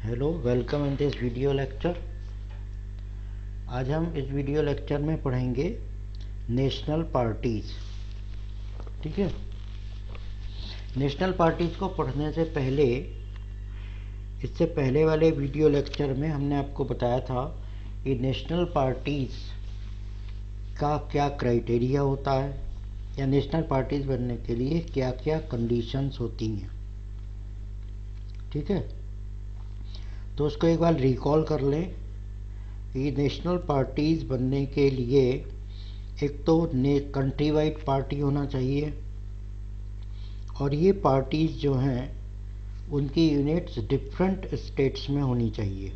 Hello, welcome in this video lecture. आज हम इस वीडियो लेक्चर में पढ़ेंगे नेशनल पार्टीज। ठीक है। नेशनल पार्टीज को पढ़ने से पहले, इससे पहले वाले वीडियो लेक्चर में हमने आपको बताया था कि नेशनल पार्टीज का क्या क्राइटेरिया होता है या नेशनल पार्टीज बनने के लिए क्या क्या कंडीशंस होती हैं। ठीक है। तो उसको एक बार रिकॉल कर लें कि नेशनल पार्टीज बनने के लिए एक तो कंट्री वाइड पार्टी होना चाहिए, और ये पार्टीज जो हैं उनकी यूनिट्स डिफरेंट स्टेट्स में होनी चाहिए।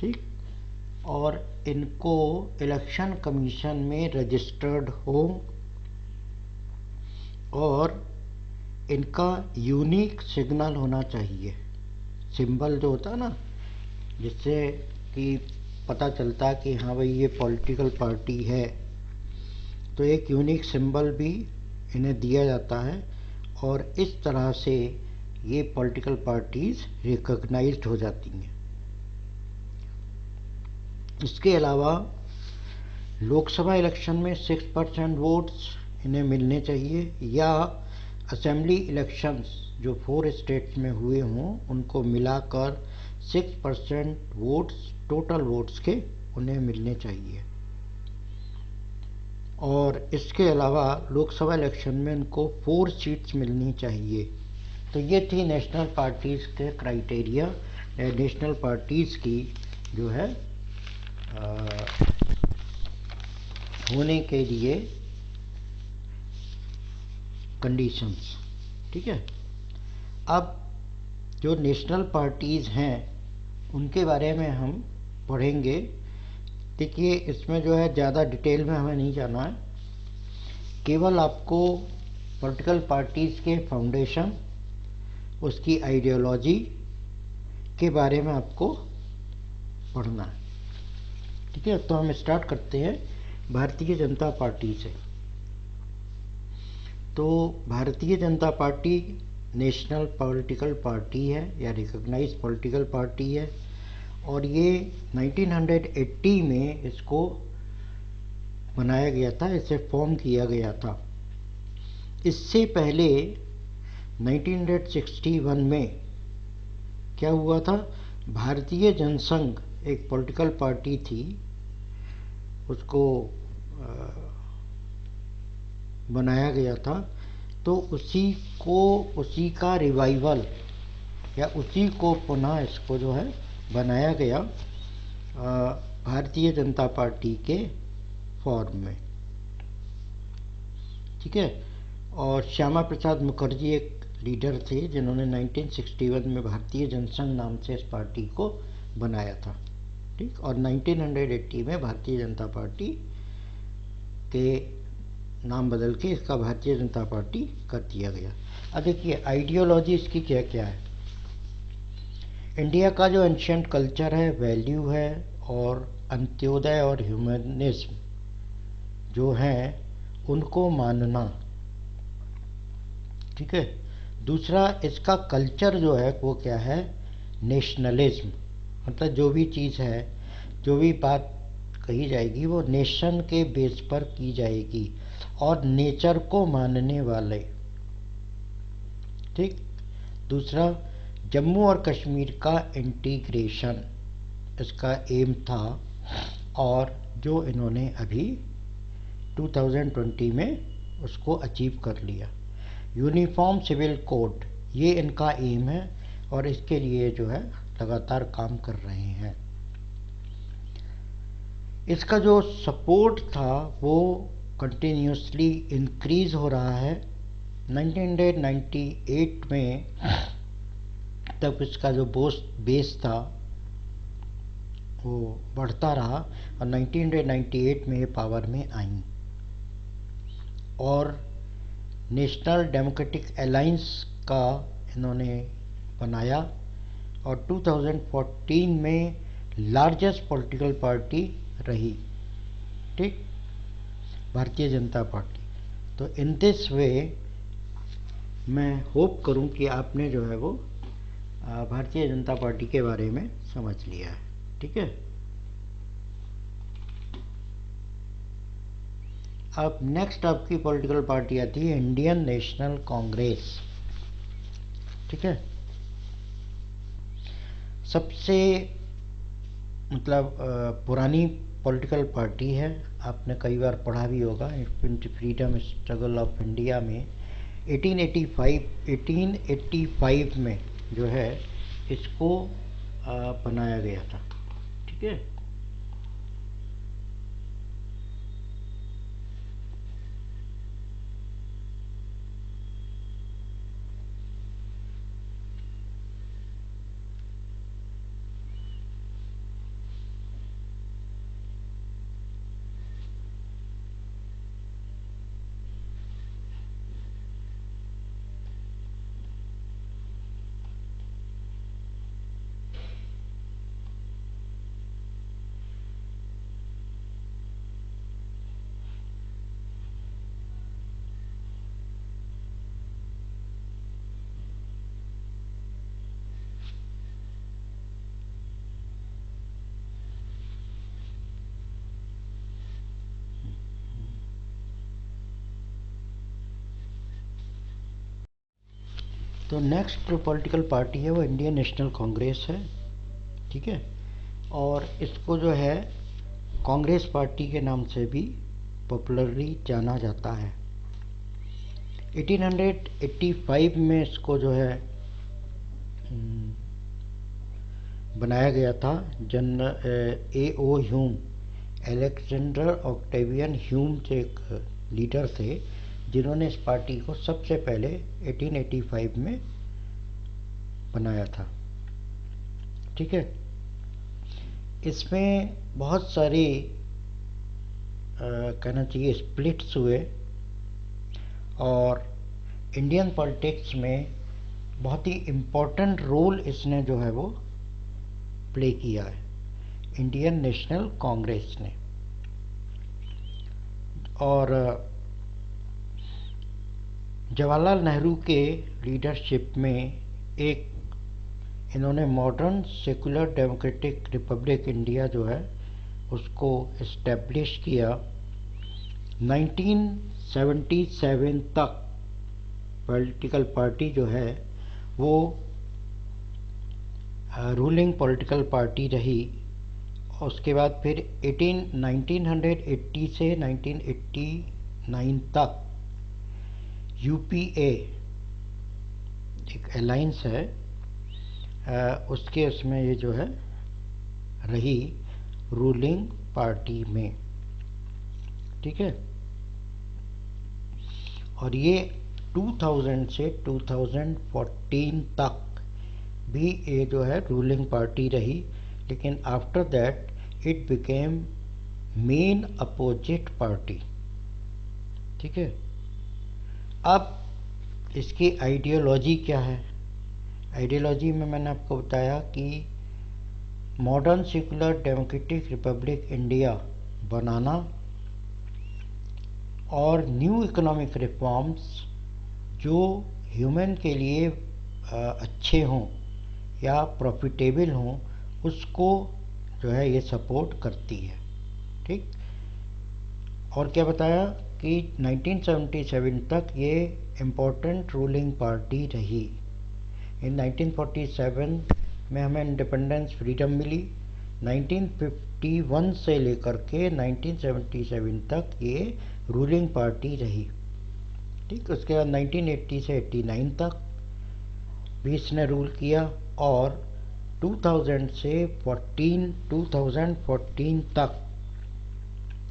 ठीक। और इनको इलेक्शन कमीशन में रजिस्टर्ड हो, और इनका यूनिक सिग्नल होना चाहिए। सिंबल जो होता है ना, जिससे कि पता चलता है कि हाँ भाई ये पॉलिटिकल पार्टी है, तो एक यूनिक सिंबल भी इन्हें दिया जाता है, और इस तरह से ये पॉलिटिकल पार्टीज रिकॉग्नाइज्ड हो जाती हैं। इसके अलावा लोकसभा इलेक्शन में 6% वोट्स इन्हें मिलने चाहिए, या असेंबली इलेक्शंस जो 4 स्टेट्स में हुए हों उनको मिलाकर 6% वोट्स, टोटल वोट्स के उन्हें मिलने चाहिए। और इसके अलावा लोकसभा इलेक्शन में उनको 4 सीट्स मिलनी चाहिए। तो ये थी नेशनल पार्टीज के क्राइटेरिया, नेशनल पार्टीज की जो है होने के लिए कंडीशंस। ठीक है। अब जो नेशनल पार्टीज हैं उनके बारे में हम पढ़ेंगे। देखिए, इसमें जो है ज़्यादा डिटेल में हमें नहीं जाना है, केवल आपको पॉलिटिकल पार्टीज के फाउंडेशन, उसकी आइडियोलॉजी के बारे में आपको पढ़ना है। ठीक है। तो हम स्टार्ट करते हैं भारतीय जनता पार्टी से। तो Bharatiya Janata party national political party है या रिकॉग्नाइज्ड पॉलिटिकल पार्टी है, और ये 1980 में इसको बनाया गया था, इसे फॉर्म किया गया था। इससे पहले 1961 में क्या हुआ था, भारतीय जनसंघ एक पॉलिटिकल पार्टी थी, उसको बनाया गया था। तो उसी का रिवाइवल या उसी को पुनः इसको जो है बनाया गया भारतीय जनता पार्टी के फॉर्म में। ठीक है। और श्यामा प्रसाद मुखर्जी एक लीडर थे जिन्होंने 1961 में भारतीय जनसंघ नाम से इस पार्टी को बनाया था। ठीक। और 1980 में भारतीय जनता पार्टी के नाम बदल के इसका भारतीय जनता पार्टी कर दिया गया। अब देखिए आइडियोलॉजी इसकी क्या क्या है। इंडिया का जो एंशिएंट कल्चर है, वैल्यू है, और अंत्योदय और ह्यूमनिज्म जो हैं उनको मानना। ठीक है। दूसरा, इसका कल्चर जो है वो क्या है, नेशनलिज्म। मतलब जो भी चीज़ है, जो भी बात कही जाएगी वो नेशन के बेस पर की जाएगी, और नेचर को मानने वाले। ठीक। दूसरा, जम्मू और कश्मीर का इंटीग्रेशन इसका एम था, और जो इन्होंने अभी 2020 में उसको अचीव कर लिया। यूनिफॉर्म सिविल कोड ये इनका एम है, और इसके लिए जो है लगातार काम कर रहे हैं। इसका जो सपोर्ट था वो कंटिन्यूसली इंक्रीज हो रहा है। 1998 में तब इसका जो बेस था वो बढ़ता रहा, और 1998 में ये पावर में आई, और नेशनल डेमोक्रेटिक अलायंस का इन्होंने बनाया, और 2014 में लार्जेस्ट पॉलिटिकल पार्टी रही। ठीक। भारतीय जनता पार्टी। तो इन दिस वे मैं होप करूं कि आपने जो है वो भारतीय जनता पार्टी के बारे में समझ लिया है। ठीक है, अब नेक्स्ट आपकी पॉलिटिकल पार्टी आती है इंडियन नेशनल कांग्रेस। ठीक है, सबसे मतलब पुरानी पॉलिटिकल पार्टी है, आपने कई बार पढ़ा भी होगा फ्रीडम स्ट्रगल ऑफ इंडिया में 1885 में जो है इसको बनाया गया था। ठीक है, तो नेक्स्ट पॉलिटिकल पार्टी है वो इंडियन नेशनल कांग्रेस है। ठीक है, और इसको जो है कांग्रेस पार्टी के नाम से भी पॉपुलरली जाना जाता है। 1885 में इसको जो है बनाया गया था। General A.O. Hume, Alexander Octavian Hume से एक लीडर थे जिन्होंने इस पार्टी को सबसे पहले 1885 में बनाया था। ठीक है, इसमें बहुत सारे कहना चाहिए स्प्लिट्स हुए और इंडियन पॉलिटिक्स में बहुत ही इम्पोर्टेंट रोल इसने जो है वो प्ले किया है, इंडियन नेशनल कांग्रेस ने। और जवाहरलाल नेहरू के लीडरशिप में एक इन्होंने modern secular democratic republic India जो है उसको इस्टेब्लिश किया। 1977 तक पॉलिटिकल पार्टी जो है वो रूलिंग पॉलिटिकल पार्टी रही। उसके बाद फिर 1980 से 1989 तक UPA एक अलायंस है, उसमें ये जो है रही रूलिंग पार्टी में। ठीक है, और ये 2000 से 2014 तक भी ये जो है रूलिंग पार्टी रही, लेकिन after that it became main opposite party. ठीक है, अब इसकी आइडियोलॉजी क्या है? आइडियोलॉजी में मैंने आपको बताया कि modern secular democratic republic India बनाना और न्यू इकोनॉमिक रिफॉर्म्स जो ह्यूमन के लिए अच्छे हों या प्रॉफिटेबल हों उसको जो है ये सपोर्ट करती है। ठीक, और क्या बताया कि 1977 तक ये इम्पोर्टेंट रूलिंग पार्टी रही। इन 1947 में हमें इंडिपेंडेंस फ्रीडम मिली। 1951 से लेकर के 1977 तक ये रूलिंग पार्टी रही। ठीक, उसके बाद 1980 से 89 तक भी इसने रूल किया और 2000 से 2014 तक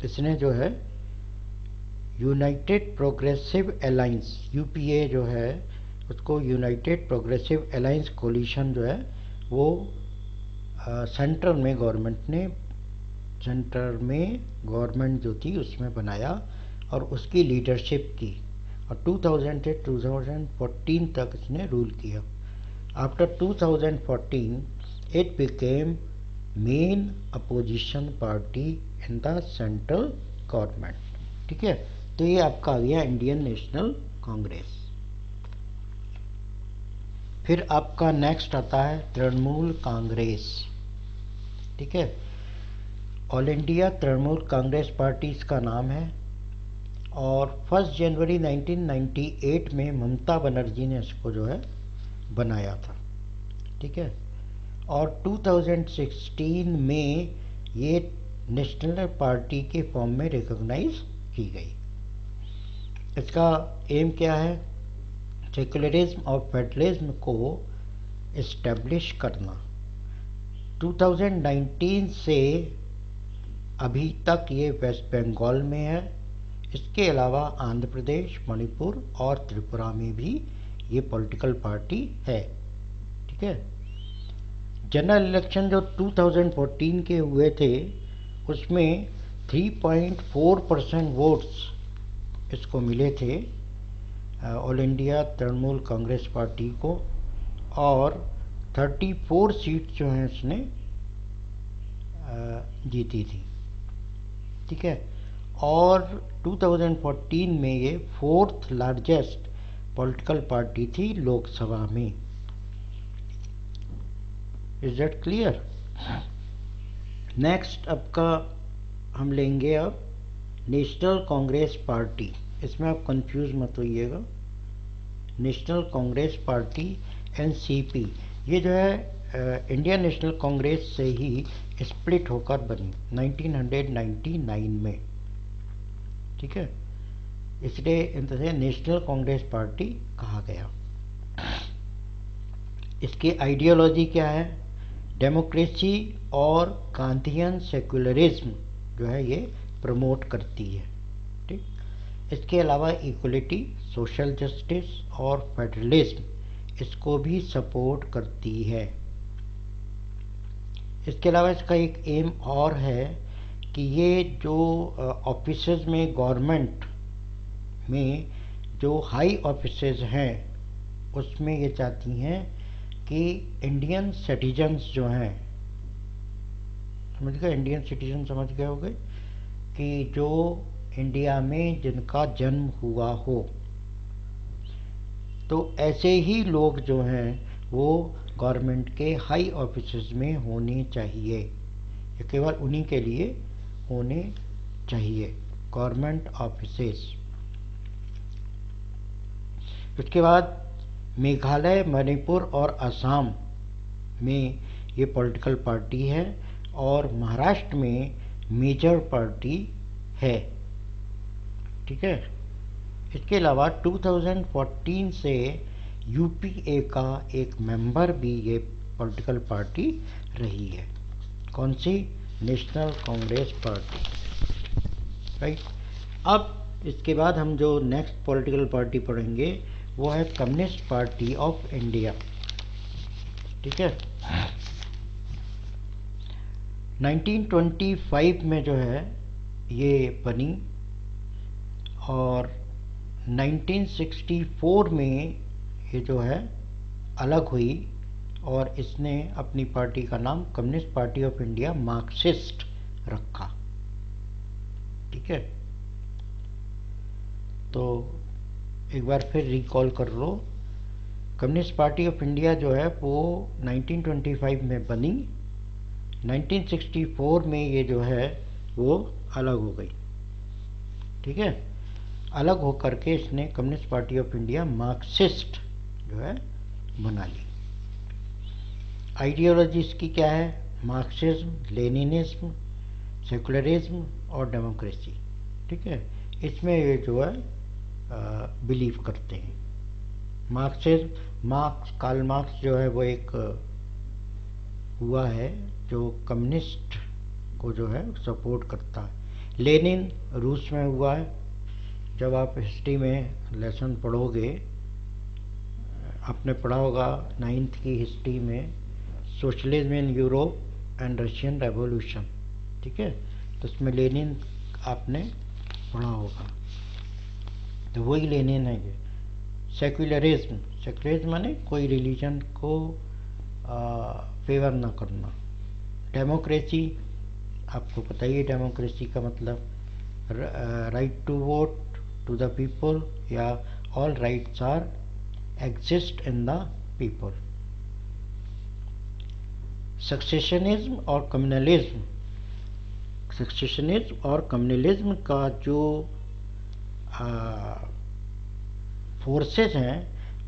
इसने जो है यूनाइटेड प्रोग्रेसिव अलायंस UPA जो है उसको यूनाइटेड प्रोग्रेसिव अलायंस कोलिशन जो है वो सेंट्रल में गवर्नमेंट जो थी उसमें बनाया और उसकी लीडरशिप की और 2000 से 2014 तक इसने रूल किया। After 2014 it became main opposition party in the central government. ठीक है, तो ये आपका आ गया इंडियन नेशनल कांग्रेस। फिर आपका नेक्स्ट आता है तृणमूल कांग्रेस। ठीक है, all India Trinamool Congress party इसका नाम है, और 1 जनवरी 1998 में ममता बनर्जी ने इसको जो है बनाया था। ठीक है, और 2016 में ये नेशनल पार्टी के फॉर्म में रिकॉग्नाइज की गई। इसका एम क्या है? सेकुलरिज्म और फेडरलिज्म को इस्टेब्लिश करना। 2019 से अभी तक ये वेस्ट बंगाल में है। इसके अलावा आंध्र प्रदेश, मणिपुर और त्रिपुरा में भी ये पॉलिटिकल पार्टी है। ठीक है, जनरल इलेक्शन जो 2014 के हुए थे उसमें 3.4% वोट्स इसको मिले थे, all India Trinamool Congress party को, और 34 सीट जो हैं इसने जीती थी। ठीक है, और 2014 में ये 4th लार्जेस्ट पॉलिटिकल पार्टी थी लोकसभा में। Is that clear? नेक्स्ट आपका हम लेंगे अब नेशनल कांग्रेस पार्टी। इसमें आप कंफ्यूज मत होइएगा। नेशनल कांग्रेस पार्टी एनसीपी, ये जो है इंडियन नेशनल कांग्रेस से ही स्प्लिट होकर बनी 1999 में। ठीक है, इसलिए इसे नेशनल कांग्रेस पार्टी कहा गया। इसकी आइडियोलॉजी क्या है? डेमोक्रेसी और गांधीयन सेकुलरिज्म जो है ये प्रमोट करती है। ठीक, इसके अलावा इक्वलिटी, सोशल जस्टिस और फेडरलिज्म इसको भी सपोर्ट करती है। इसके अलावा इसका एक एम और है कि ये जो ऑफिसेज में, गवर्नमेंट में जो हाई ऑफिसेज हैं उसमें ये चाहती हैं कि इंडियन सिटीजन्स जो हैं, समझ गए, इंडियन सिटीजन समझ गए होंगे, कि जो इंडिया में जिनका जन्म हुआ हो, तो ऐसे ही लोग जो हैं वो गवर्नमेंट के हाई ऑफिसेज में होने चाहिए। ये केवल उन्हीं के लिए होने चाहिए, गवर्नमेंट ऑफिसेज। उसके बाद मेघालय, मणिपुर और असम में ये पॉलिटिकल पार्टी है, और महाराष्ट्र में मेजर पार्टी है। ठीक है, इसके अलावा 2014 से यूपीए का एक मेंबर भी ये पॉलिटिकल पार्टी रही है। कौन सी? National Congress party. राइट, अब इसके बाद हम जो नेक्स्ट पॉलिटिकल पार्टी पढ़ेंगे वो है कम्युनिस्ट पार्टी ऑफ इंडिया। ठीक है, 1925 में जो है ये बनी, और 1964 में ये जो है अलग हुई, और इसने अपनी पार्टी का नाम communist party of India Marxist रखा। ठीक है, तो एक बार फिर रिकॉल कर लो, कम्युनिस्ट पार्टी ऑफ इंडिया जो है वो 1925 में बनी, 1964 में ये जो है वो अलग हो गई। ठीक है, अलग होकर के इसने communist party of India Marxist जो है बना ली। आइडियोलॉजी इसकी क्या है? मार्क्सिज्म, लेनिनिज्म, सेकुलरिज्म और डेमोक्रेसी। ठीक है, इसमें ये जो है बिलीव करते हैं। मार्क्सिज्म, कार्ल मार्क्स जो है वो एक हुआ है जो कम्युनिस्ट को जो है सपोर्ट करता है। लेनिन रूस में हुआ है। जब आप हिस्ट्री में लेसन पढ़ोगे, आपने पढ़ा होगा 9th की हिस्ट्री में, socialism in Europe and Russian revolution. ठीक है, तो उसमें लेनिन आपने पढ़ा होगा, तो वही लेनिन है ये। सेक्युलरिज्म, सेक्युलरिज्म माने कोई रिलीजन को फेवर ना करना। डेमोक्रेसी, आपको पता ही है डेमोक्रेसी का मतलब, right to vote to the people, या all rights are exist in the people. Secessionism और कम्युनलिज्म, सक्सेशनिज्म और कम्युनलिज्म का जो फोर्सेस हैं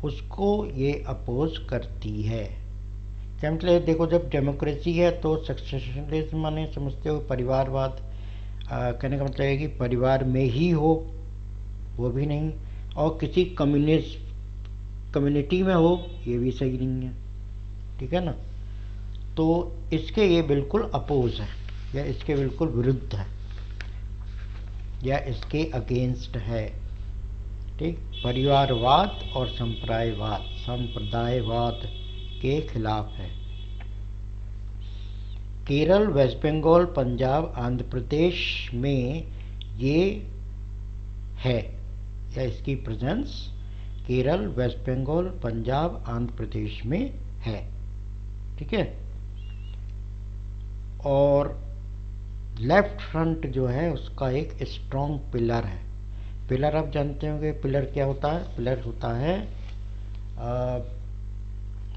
उसको ये अपोज करती है। क्या मतलब, देखो जब डेमोक्रेसी है तो सक्सेशनिज्म माने समझते हो परिवारवाद, कहने का मतलब है कि परिवार में ही हो, वो भी नहीं, और किसी कम्युनिटी में हो, ये भी सही नहीं है, ठीक है ना। तो इसके ये बिल्कुल अपोज है, या इसके बिल्कुल विरुद्ध है, या इसके अगेंस्ट है, ठीक। परिवारवाद और संप्रदायवाद के खिलाफ है। केरल, वेस्ट बंगाल, पंजाब, आंध्र प्रदेश में ये है, या इसकी प्रेजेंस केरल, वेस्ट बंगाल, पंजाब, आंध्र प्रदेश में है, ठीक है। और लेफ्ट फ्रंट जो है उसका एक स्ट्रॉन्ग पिलर है। पिलर आप जानते होंगे, पिलर क्या होता है? पिलर होता है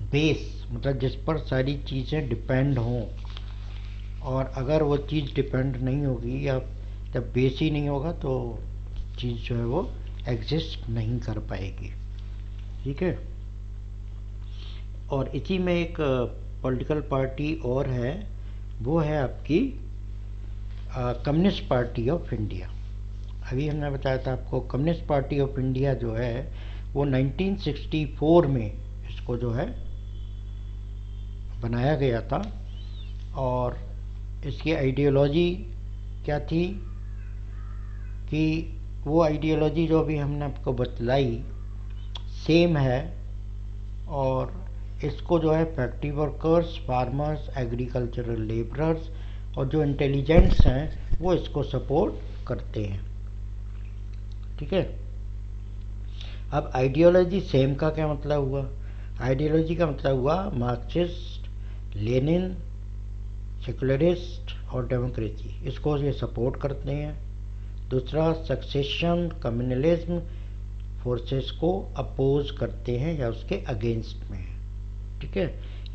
बेस, मतलब जिस पर सारी चीज़ें डिपेंड हों, और अगर वो चीज़ डिपेंड नहीं होगी या जब बेस ही नहीं होगा तो चीज़ जो है वो एग्जिस्ट नहीं कर पाएगी, ठीक है। और इसी में एक पॉलिटिकल पार्टी और है, वो है आपकी कम्युनिस्ट पार्टी ऑफ इंडिया। अभी हमने बताया था आपको, कम्युनिस्ट पार्टी ऑफ इंडिया जो है वो 1964 में इसको जो है बनाया गया था। और इसकी आइडियोलॉजी क्या थी कि वो आइडियोलॉजी जो भी हमने आपको बतलाई सेम है, और इसको जो है factory workers, farmers, agricultural labourers और जो इंटेलिजेंट्स हैं वो इसको सपोर्ट करते हैं, ठीक है। अब आइडियोलॉजी सेम का क्या मतलब हुआ? आइडियोलॉजी का मतलब हुआ मार्क्सिस्ट, लेनिन, सेकुलरिस्ट और डेमोक्रेसी, इसको ये सपोर्ट करते हैं। दूसरा, सक्सेशन कम्युनलिज्म फोर्सेस को अपोज करते हैं या उसके अगेंस्ट में है, ठीक है।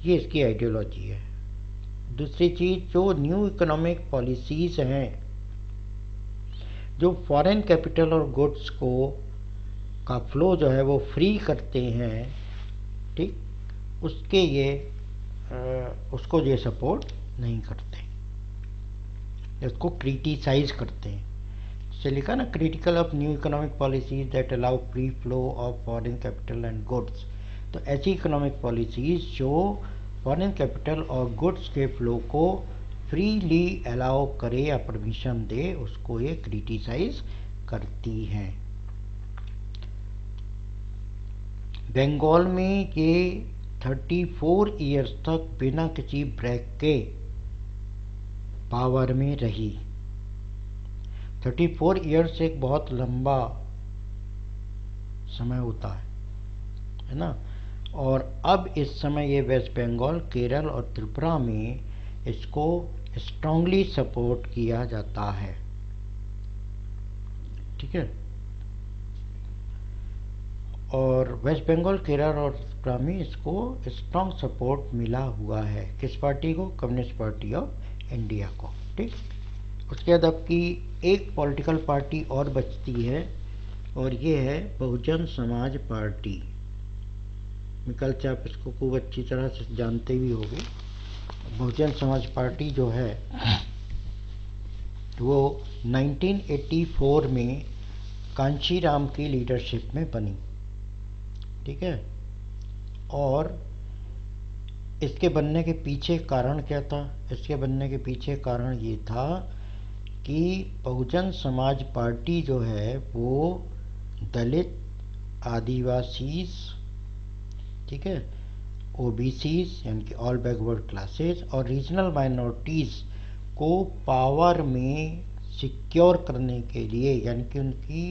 ये इसकी आइडियोलॉजी है। दूसरी चीज़, जो न्यू इकोनॉमिक पॉलिसीज़ हैं, जो फॉरेन कैपिटल और गुड्स को का फ्लो जो है वो फ्री करते हैं, ठीक, उसके ये उसको ये सपोर्ट नहीं करते, इसको क्रिटिसाइज करते हैं। से लिखा ना, critical of new economic policies that allow free flow of foreign capital and goods. तो ऐसी इकोनॉमिक पॉलिसीज जो फॉरेन कैपिटल और गुड्स के फ्लो को फ्रीली अलाउ करे या परमिशन दे, उसको ये क्रिटिसाइज करती हैं। बंगाल में ये 34 ईयर्स तक बिना किसी ब्रेक के पावर में रही। 34 ईयर्स एक बहुत लंबा समय होता है ना। और अब इस समय ये वेस्ट बंगाल, केरल और त्रिपुरा में इसको स्ट्रांगली सपोर्ट किया जाता है, ठीक है। और वेस्ट बंगाल, केरल और त्रिपुरा में इसको स्ट्रांग सपोर्ट मिला हुआ है। किस पार्टी को? कम्युनिस्ट पार्टी ऑफ इंडिया को, ठीक। उसके बाद आपकी एक पॉलिटिकल पार्टी और बचती है, और ये है बहुजन समाज पार्टी। मिकल से आप इसको खूब अच्छी तरह से जानते भी होंगे। बहुजन समाज पार्टी जो है वो 1984 में कांशीराम की लीडरशिप में बनी, ठीक है। और इसके बनने के पीछे कारण क्या था? इसके बनने के पीछे कारण ये था कि बहुजन समाज पार्टी जो है वो दलित, आदिवासीज, ठीक है, ओबीसीज यानी कि ऑल बैकवर्ड क्लासेस और रीजनल माइनॉरिटीज़ को पावर में सिक्योर करने के लिए, यानी कि उनकी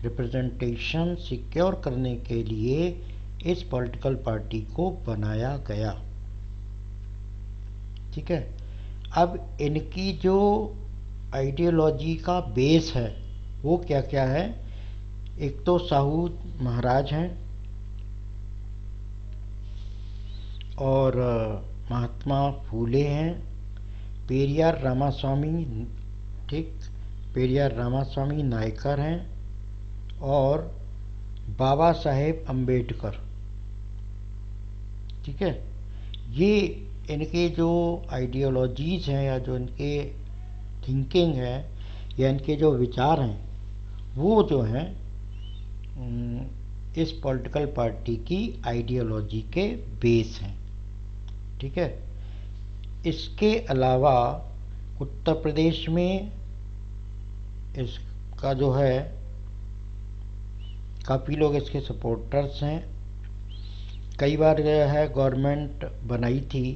रिप्रेजेंटेशन सिक्योर करने के लिए इस पॉलिटिकल पार्टी को बनाया गया, ठीक है। अब इनकी जो आइडियोलॉजी का बेस है वो क्या क्या है? एक तो साहू महाराज हैं, और महात्मा फूले हैं, पेरियार रामास्वामी, ठीक, पेरियार रामास्वामी नायकर हैं, और बाबा साहेब अम्बेडकर। ठीक है, ये इनके जो आइडियोलॉजीज़ हैं या जो इनके थिंकिंग है या इनके जो विचार हैं वो जो हैं इस पॉलिटिकल पार्टी की आइडियोलॉजी के बेस हैं। ठीक है, इसके अलावा उत्तर प्रदेश में इसका जो है काफ़ी लोग इसके सपोर्टर्स हैं। कई बार जो है गवर्नमेंट बनाई थी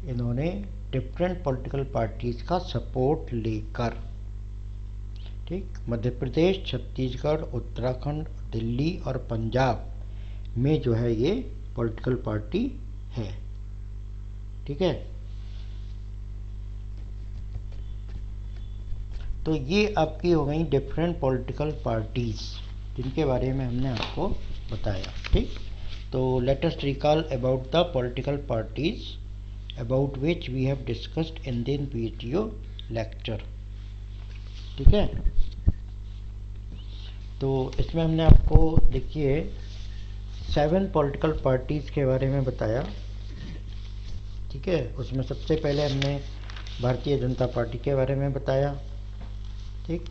इन्होंने डिफरेंट पॉलिटिकल पार्टीज़ का सपोर्ट लेकर। ठीक, मध्य प्रदेश, छत्तीसगढ़, उत्तराखंड, दिल्ली और पंजाब में जो है ये पॉलिटिकल पार्टी है। ठीक है, तो ये आपकी हो गई डिफरेंट पॉलिटिकल पार्टीज़ जिनके बारे में हमने आपको बताया। ठीक, तो let us recall about the political parties about which we have discussed in this video lecture. ठीक है, तो इसमें हमने आपको देखिए 7 पॉलिटिकल पार्टीज के बारे में बताया। ठीक है, उसमें सबसे पहले हमने भारतीय जनता पार्टी के बारे में बताया। ठीक,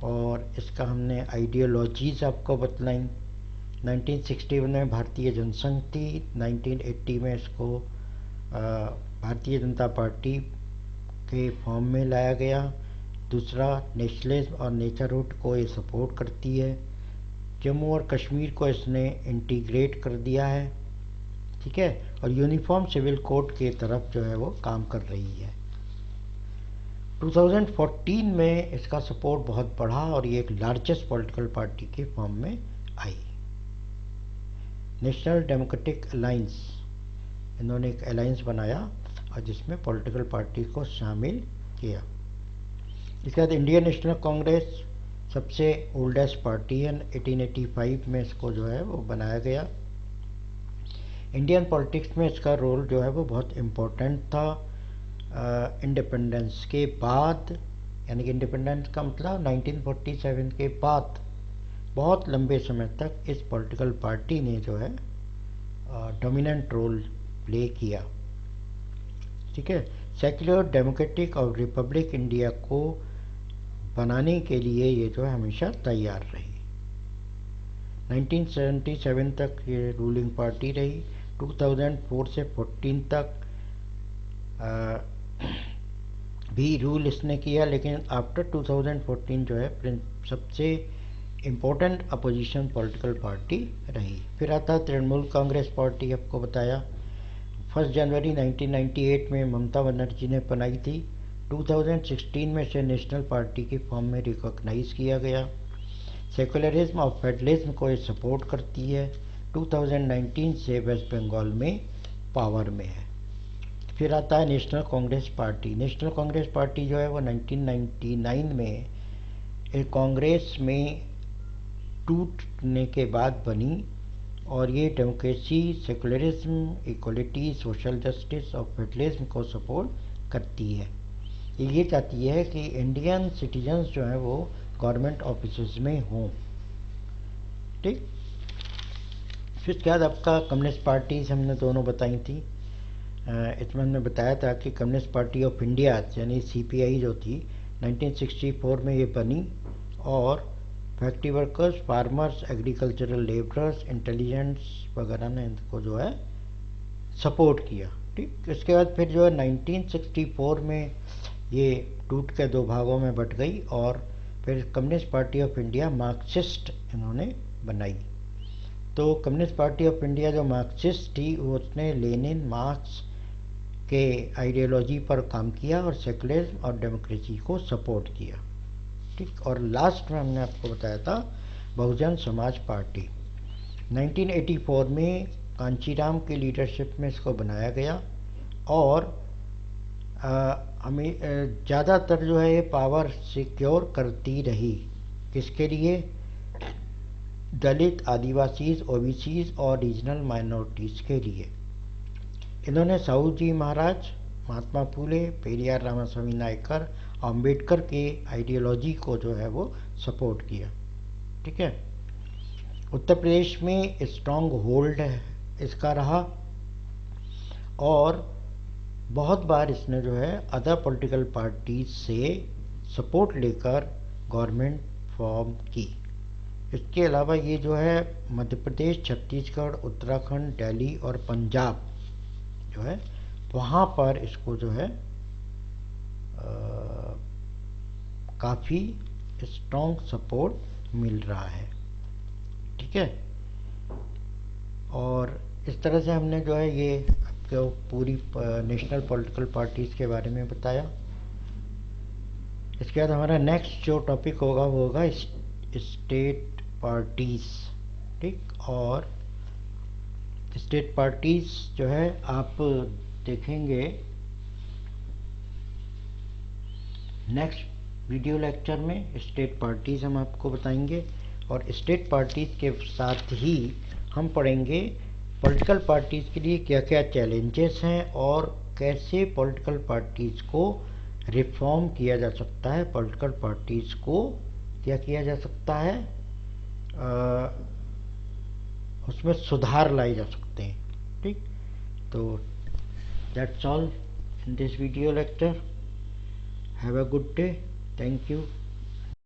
और इसका हमने आइडियोलॉजीज आपको बतलाई। 1961 में भारतीय जनसंघ थी, 1980 में इसको भारतीय जनता पार्टी के फॉर्म में लाया गया। दूसरा, नेशनलिज्म और नेचरहुड को ये सपोर्ट करती है। जम्मू और कश्मीर को इसने इंटीग्रेट कर दिया है। ठीक है, और यूनिफॉर्म सिविल कोड के तरफ जो है वो काम कर रही है। 2014 में इसका सपोर्ट बहुत बढ़ा और ये एक लार्जेस्ट पॉलिटिकल पार्टी के फॉर्म में आई। नेशनल डेमोक्रेटिक अलायंस, इन्होंने एक अलायंस बनाया और जिसमें पॉलिटिकल पार्टी को शामिल किया। इसके बाद इंडियन नेशनल कांग्रेस सबसे ओल्डेस्ट पार्टी है, 1885 में इसको जो है वो बनाया गया। इंडियन पॉलिटिक्स में इसका रोल जो है वो बहुत इम्पोर्टेंट था। इंडिपेंडेंस के बाद, यानी कि इंडिपेंडेंस का मतलब 1947 के बाद बहुत लंबे समय तक इस पॉलिटिकल पार्टी ने जो है डोमिनेंट रोल प्ले किया। ठीक है, सेक्युलर, डेमोक्रेटिक और रिपब्लिक इंडिया को बनाने के लिए ये जो है हमेशा तैयार रही। 1977 तक ये रूलिंग पार्टी रही। 2004 से 14 तक भी रूल इसने किया, लेकिन आफ्टर 2014 जो है सबसे इम्पोर्टेंट अपोजिशन पॉलिटिकल पार्टी रही। फिर आता तृणमूल कांग्रेस पार्टी, आपको बताया 1 जनवरी 1998 में ममता बनर्जी ने बनाई थी। 2016 में इसे नेशनल पार्टी के फॉर्म में रिकॉग्नाइज किया गया। सेकुलरिज्म और फेडरलिज्म को ये सपोर्ट करती है। 2019 से वेस्ट बंगाल में पावर में है। फिर आता है national Congress party. National Congress party जो है वो 1999 में एक कांग्रेस में टूटने के बाद बनी और ये democracy, secularism, equality, social justice और फेडरलिज्म को सपोर्ट करती है। ये चाहती है कि इंडियन सिटीजन्स जो हैं वो गवर्नमेंट ऑफिस में हों। ठीक, फिर उसके बाद आपका कम्युनिस्ट पार्टीज हमने दोनों बताई थी। इसमें हमने बताया था कि कम्युनिस्ट पार्टी ऑफ इंडिया यानी CPI जो थी 1964 में ये बनी और factory workers, farmers, agricultural labourers, intelligence वगैरह ने इनको जो है सपोर्ट किया। ठीक, इसके बाद फिर जो है 1964 में ये टूट के 2 भागों में बट गई और फिर communist party of India Marxist इन्होंने बनाई। तो कम्युनिस्ट पार्टी ऑफ इंडिया जो मार्क्सिस्ट थी उसने लेनिन, मार्क्स के आइडियोलॉजी पर काम किया और सेकुलरिज्म और डेमोक्रेसी को सपोर्ट किया। ठीक, और लास्ट में हमने आपको बताया था बहुजन समाज पार्टी। 1984 में कांचीराम की लीडरशिप में इसको बनाया गया और हमें ज़्यादातर जो है ये पावर सिक्योर करती रही। किसके लिए? दलित, आदिवासीज, ओबीसीज और रीजनल माइनॉरिटीज़ के लिए। इन्होंने साहू जी महाराज, महात्मा फूले, पेरियार रामास्वामी नायकर, अम्बेडकर के आइडियोलॉजी को जो है वो सपोर्ट किया। ठीक है। उत्तर प्रदेश में स्ट्रॉन्ग होल्ड है इसका रहा, और बहुत बार इसने जो है अदर पॉलिटिकल पार्टीज से सपोर्ट लेकर गवर्नमेंट फॉर्म की। इसके अलावा ये जो है मध्य प्रदेश, छत्तीसगढ़, उत्तराखंड, दिल्ली और पंजाब जो है वहाँ पर इसको जो है काफ़ी स्ट्रॉन्ग सपोर्ट मिल रहा है। ठीक है। और इस तरह से हमने जो है ये आपको पूरी नेशनल पॉलिटिकल पार्टीज़ के बारे में बताया। इसके बाद हमारा नेक्स्ट जो टॉपिक होगा वो होगा स्टेट पार्टीज़। ठीक। और स्टेट पार्टीज़ जो है आप देखेंगे नेक्स्ट वीडियो लेक्चर में। स्टेट पार्टीज़ हम आपको बताएंगे, और स्टेट पार्टीज़ के साथ ही हम पढ़ेंगे पॉलिटिकल पार्टीज़ के लिए क्या क्या चैलेंजेस हैं और कैसे पॉलिटिकल पार्टीज़ को रिफॉर्म किया जा सकता है, पॉलिटिकल पार्टीज़ को क्या किया जा सकता है, उसमें सुधार लाए जा सकते हैं। ठीक। तो that's all in this video lecture. Have a good day. Thank you.